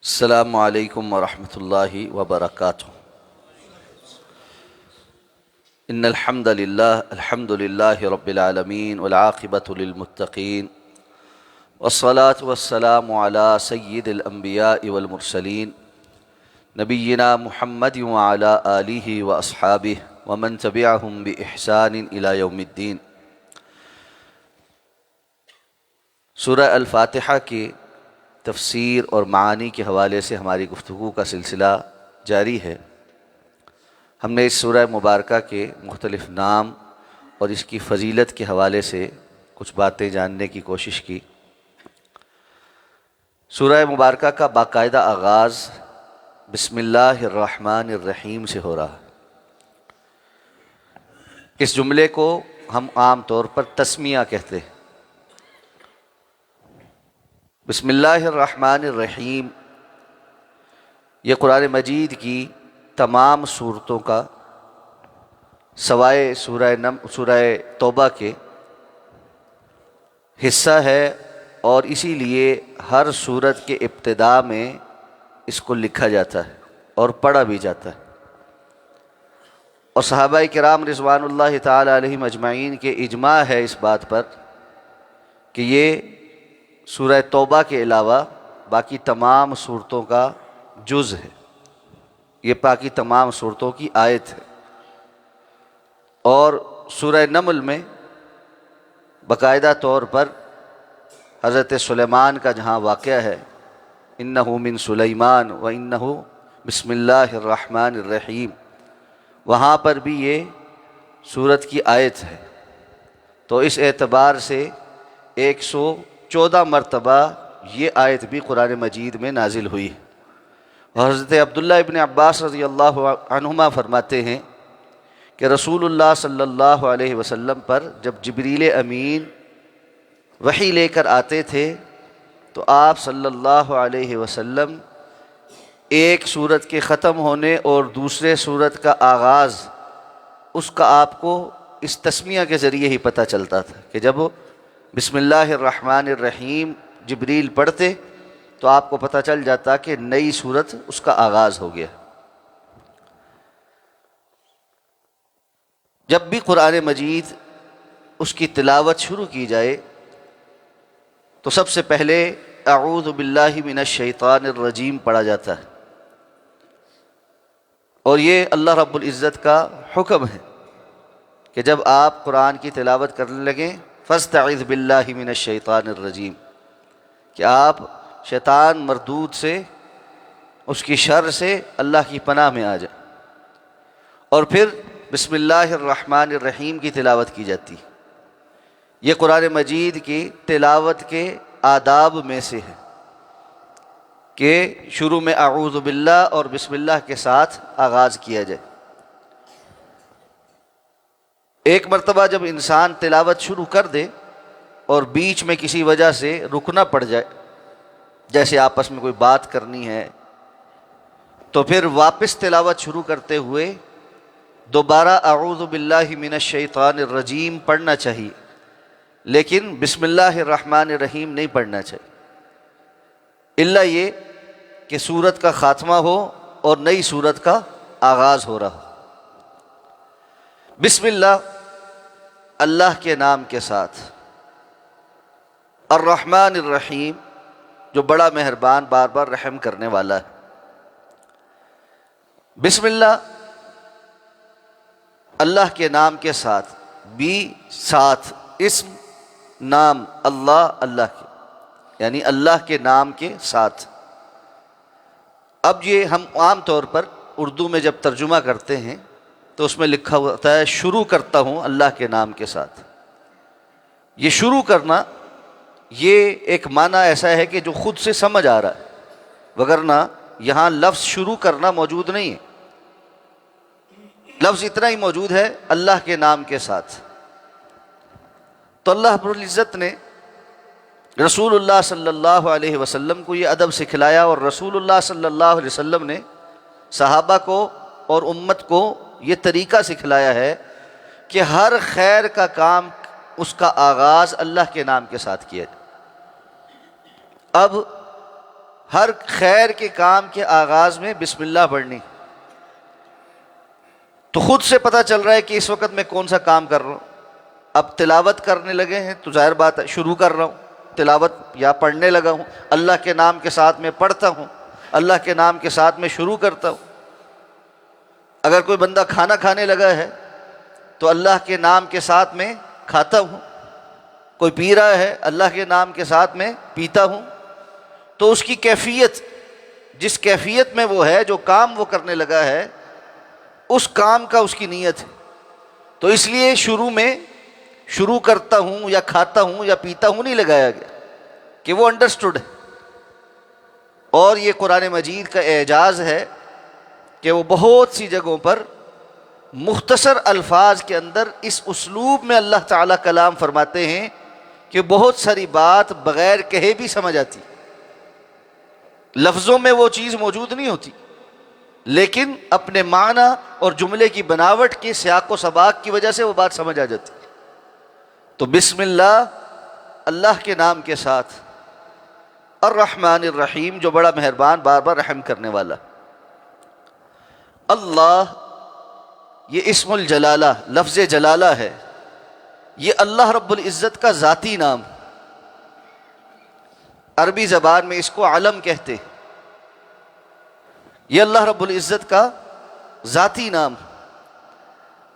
السلام علیکم ورحمۃ اللہ وبرکاتہ۔ ان الحمد للہ رب العالمین والعاقبۃ للمتقین والصلاة والسلام علی سید الانبیاء والمرسلین نبینا محمد وعلی آلہ واصحابہ ومن تبعہم بإحسان الی یوم الدین۔ سورہ الفاتحہ کی تفسیر اور معانی کے حوالے سے ہماری گفتگو کا سلسلہ جاری ہے۔ ہم نے اس سورہ مبارکہ کے مختلف نام اور اس کی فضیلت کے حوالے سے کچھ باتیں جاننے کی کوشش کی۔ سورہ مبارکہ کا باقاعدہ آغاز بسم اللہ الرحمن الرحیم سے ہو رہا ہے۔ اس جملے کو ہم عام طور پر تسمیہ کہتے ہیں۔ بسم اللہ الرحمن الرحیم یہ قرآن مجید کی تمام صورتوں کا سوائے سورہ توبہ کے حصہ ہے، اور اسی لیے ہر سورت کے ابتدا میں اس کو لکھا جاتا ہے اور پڑھا بھی جاتا ہے، اور صحابہ کرام رضوان اللہ تعالی علیہم اجمعین کے اجماع ہے اس بات پر کہ یہ سورہ توبہ کے علاوہ باقی تمام صورتوں کا جز ہے، یہ باقی تمام صورتوں کی آیت ہے۔ اور سورہ نمل میں باقاعدہ طور پر حضرت سلیمان کا جہاں واقعہ ہے، انہ من سلیمان و انہ بسم اللہ الرحمن الرحیم، وہاں پر بھی یہ سورت کی آیت ہے۔ تو اس اعتبار سے 114 مرتبہ یہ آیت بھی قرآن مجید میں نازل ہوئی ہے۔ اور حضرت عبداللہ ابن عباس رضی اللہ عنہما فرماتے ہیں کہ رسول اللہ صلی اللہ علیہ وسلم پر جب جبریل امین وحی لے کر آتے تھے تو آپ صلی اللہ علیہ وسلم ایک سورت کے ختم ہونے اور دوسرے سورت کا آغاز اس کا آپ کو اس تسمیہ کے ذریعے ہی پتہ چلتا تھا کہ جب بسم اللہ الرحمن الرحیم جبریل پڑھتے تو آپ کو پتہ چل جاتا کہ نئی سورت اس کا آغاز ہو گیا۔ جب بھی قرآن مجید اس کی تلاوت شروع کی جائے تو سب سے پہلے اعوذ باللہ من الشیطان الرجیم پڑھا جاتا ہے، اور یہ اللہ رب العزت کا حکم ہے کہ جب آپ قرآن کی تلاوت کرنے لگیں فاستعذ باللہ من الشیطان الرجیم، کہ آپ شیطان مردود سے، اس کی شر سے اللہ کی پناہ میں آ جائیں، اور پھر بسم اللہ الرحمن الرحیم کی تلاوت کی جاتی۔ یہ قرآن مجید کی تلاوت کے آداب میں سے ہے کہ شروع میں اعوذ باللہ اور بسم اللہ کے ساتھ آغاز کیا جائے۔ ایک مرتبہ جب انسان تلاوت شروع کر دے اور بیچ میں کسی وجہ سے رکنا پڑ جائے، جیسے آپس میں کوئی بات کرنی ہے، تو پھر واپس تلاوت شروع کرتے ہوئے دوبارہ اعوذ باللہ من الشیطان الرجیم پڑھنا چاہیے، لیکن بسم اللہ الرحمن الرحیم نہیں پڑھنا چاہیے، الا یہ کہ سورت کا خاتمہ ہو اور نئی سورت کا آغاز ہو رہا ہو۔ بسم اللہ، اللہ کے نام کے ساتھ، الرحمن الرحیم جو بڑا مہربان بار بار رحم کرنے والا ہے۔ بسم اللہ، اللہ کے نام کے ساتھ، بھی ساتھ، اسم نام اللہ، اللہ کے یعنی اللہ کے نام کے ساتھ۔ اب یہ ہم عام طور پر اردو میں جب ترجمہ کرتے ہیں تو اس میں لکھا ہوتا ہے شروع کرتا ہوں اللہ کے نام کے ساتھ۔ یہ شروع کرنا یہ ایک معنی ایسا ہے کہ جو خود سے سمجھ آ رہا ہے، وگرنہ یہاں لفظ شروع کرنا موجود نہیں ہے، لفظ اتنا ہی موجود ہے اللہ کے نام کے ساتھ۔ تو اللہ رب العزت نے رسول اللہ صلی اللہ علیہ وسلم کو یہ ادب سکھلایا، اور رسول اللہ صلی اللہ علیہ وسلم نے صحابہ کو اور امت کو یہ طریقہ سکھلایا ہے کہ ہر خیر کا کام اس کا آغاز اللہ کے نام کے ساتھ کیا جائے۔ اب ہر خیر کے کام کے آغاز میں بسم اللہ پڑھنی. تو خود سے پتہ چل رہا ہے کہ اس وقت میں کون سا کام کر رہا ہوں. اب تلاوت کرنے لگے ہیں تو ظاہر بات ہے شروع کر رہا ہوں تلاوت یا پڑھنے لگا ہوں, اللہ کے نام کے ساتھ میں پڑھتا ہوں, اللہ کے نام کے ساتھ میں شروع کرتا ہوں. اگر کوئی بندہ کھانا کھانے لگا ہے تو اللہ کے نام کے ساتھ میں کھاتا ہوں. کوئی پی رہا ہے اللہ کے نام کے ساتھ میں پیتا ہوں. تو اس کی کیفیت, جس کیفیت میں وہ ہے, جو کام وہ کرنے لگا ہے, اس کام کا اس کی نیت ہے. تو اس لیے شروع میں شروع کرتا ہوں یا کھاتا ہوں یا پیتا ہوں نہیں لگایا گیا کہ وہ انڈرسٹوڈ ہے. اور یہ قرآن مجید کا اعجاز ہے کہ وہ بہت سی جگہوں پر مختصر الفاظ کے اندر اس اسلوب میں اللہ تعالیٰ کلام فرماتے ہیں کہ بہت ساری بات بغیر کہے بھی سمجھ آتی. لفظوں میں وہ چیز موجود نہیں ہوتی, لیکن اپنے معنی اور جملے کی بناوٹ کے سیاق و سباق کی وجہ سے وہ بات سمجھ آ جاتی. تو بسم اللہ, اللہ کے نام کے ساتھ, الرحمن الرحیم, جو بڑا مہربان بار بار رحم کرنے والا. اللہ, یہ اسم الجلالہ, لفظ جلالہ ہے. یہ اللہ رب العزت کا ذاتی نام, عربی زبان میں اس کو علم کہتے. یہ اللہ رب العزت کا ذاتی نام,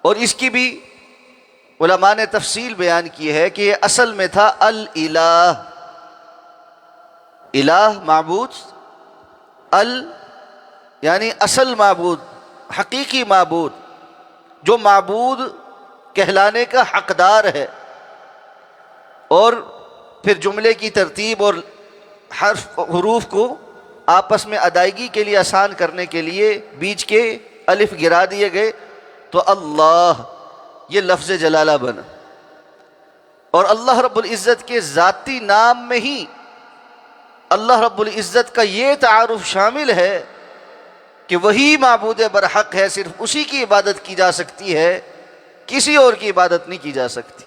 اور اس کی بھی علماء نے تفصیل بیان کی ہے کہ یہ اصل میں تھا الالہ. الہ معبود, یعنی اصل معبود, حقیقی معبود, جو معبود کہلانے کا حقدار ہے. اور پھر جملے کی ترتیب اور حروف کو آپس میں ادائیگی کے لیے آسان کرنے کے لیے بیچ کے الف گرا دیے گئے, تو اللہ یہ لفظ جلالہ بنا. اور اللہ رب العزت کے ذاتی نام میں ہی اللہ رب العزت کا یہ تعارف شامل ہے کہ وہی معبود برحق ہے, صرف اسی کی عبادت کی جا سکتی ہے, کسی اور کی عبادت نہیں کی جا سکتی.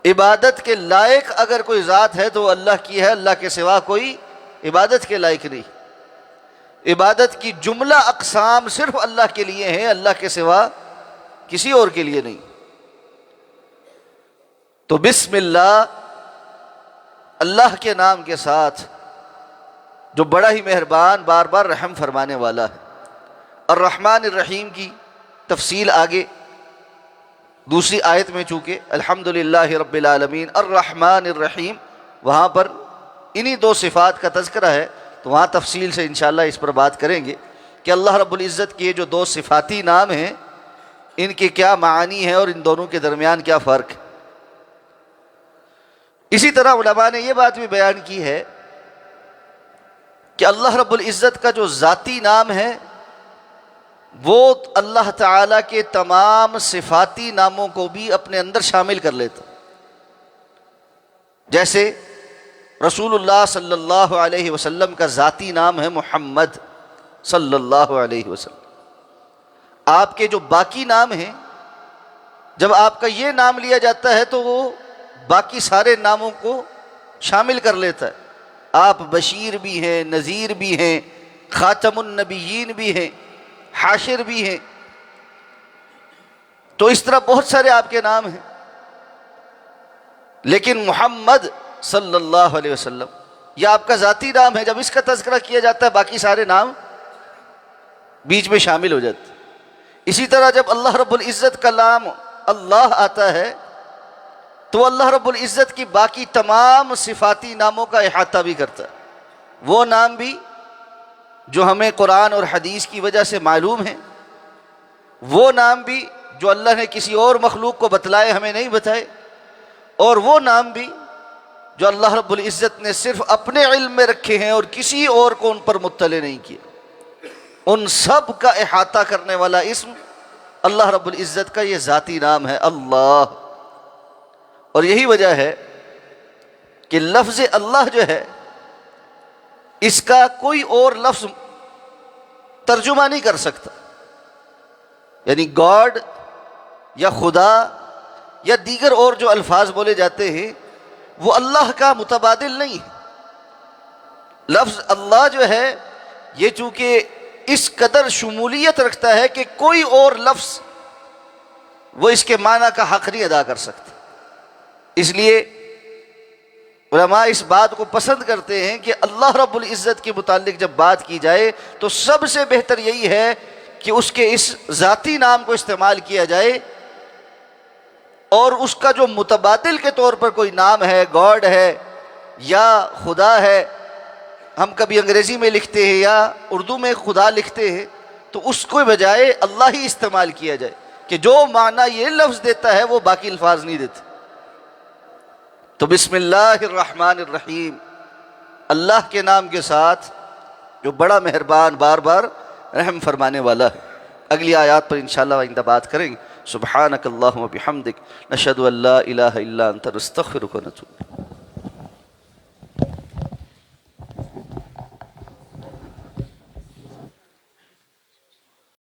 عبادت کے لائق اگر کوئی ذات ہے تو وہ اللہ کی ہے, اللہ کے سوا کوئی عبادت کے لائق نہیں. عبادت کی جملہ اقسام صرف اللہ کے لیے ہیں, اللہ کے سوا کسی اور کے لیے نہیں. تو بسم اللہ, اللہ کے نام کے ساتھ جو بڑا ہی مہربان بار بار رحم فرمانے والا ہے. الرحمن الرحیم کی تفصیل آگے دوسری آیت میں, چونکہ الحمدللہ رب العالمین الرحمن الرحیم, وہاں پر انہی دو صفات کا تذکرہ ہے, تو وہاں تفصیل سے انشاءاللہ اس پر بات کریں گے کہ اللہ رب العزت کے جو دو صفاتی نام ہیں ان کے کیا معانی ہیں اور ان دونوں کے درمیان کیا فرق ہے. اسی طرح علماء نے یہ بات بھی بیان کی ہے کہ اللہ رب العزت کا جو ذاتی نام ہے وہ اللہ تعالیٰ کے تمام صفاتی ناموں کو بھی اپنے اندر شامل کر لیتا. جیسے رسول اللہ صلی اللہ علیہ وسلم کا ذاتی نام ہے محمد صلی اللہ علیہ وسلم. آپ کے جو باقی نام ہیں, جب آپ کا یہ نام لیا جاتا ہے تو وہ باقی سارے ناموں کو شامل کر لیتا ہے. آپ بشیر بھی ہیں, نذیر بھی ہیں, خاتم النبیین بھی ہیں, حاشر بھی ہیں. تو اس طرح بہت سارے آپ کے نام ہیں, لیکن محمد صلی اللہ علیہ وسلم یہ آپ کا ذاتی نام ہے. جب اس کا تذکرہ کیا جاتا ہے باقی سارے نام بیچ میں شامل ہو جاتے. اسی طرح جب اللہ رب العزت کا نام اللہ آتا ہے تو اللہ رب العزت کی باقی تمام صفاتی ناموں کا احاطہ بھی کرتا ہے. وہ نام بھی جو ہمیں قرآن اور حدیث کی وجہ سے معلوم ہیں, وہ نام بھی جو اللہ نے کسی اور مخلوق کو بتلائے ہمیں نہیں بتائے, اور وہ نام بھی جو اللہ رب العزت نے صرف اپنے علم میں رکھے ہیں اور کسی اور کو ان پر مطلع نہیں کیا. ان سب کا احاطہ کرنے والا اسم اللہ رب العزت کا یہ ذاتی نام ہے اللہ. اور یہی وجہ ہے کہ لفظ اللہ جو ہے اس کا کوئی اور لفظ ترجمہ نہیں کر سکتا. یعنی گاڈ یا خدا یا دیگر اور جو الفاظ بولے جاتے ہیں وہ اللہ کا متبادل نہیں ہے. لفظ اللہ جو ہے یہ چونکہ اس قدر شمولیت رکھتا ہے کہ کوئی اور لفظ وہ اس کے معنی کا حق نہیں ادا کر سکتا، اس لیے علماء اس بات کو پسند کرتے ہیں کہ اللہ رب العزت کے متعلق جب بات کی جائے تو سب سے بہتر یہی ہے کہ اس کے اس ذاتی نام کو استعمال کیا جائے، اور اس کا جو متبادل کے طور پر کوئی نام ہے، گاڈ ہے یا خدا ہے، ہم کبھی انگریزی میں لکھتے ہیں یا اردو میں خدا لکھتے ہیں، تو اس کو بجائے اللہ ہی استعمال کیا جائے کہ جو معنی یہ لفظ دیتا ہے وہ باقی الفاظ نہیں دیتے۔ تو بسم اللہ الرحمن الرحیم، اللہ کے نام کے ساتھ جو بڑا مہربان بار بار رحم فرمانے والا ہے۔ اگلی آیات پر انشاءاللہ آئندہ بات کریں گے۔ سبحانک اللہم و بحمدک، نشہد ان لا الہ الا انت، نستغفرک و نتوب۔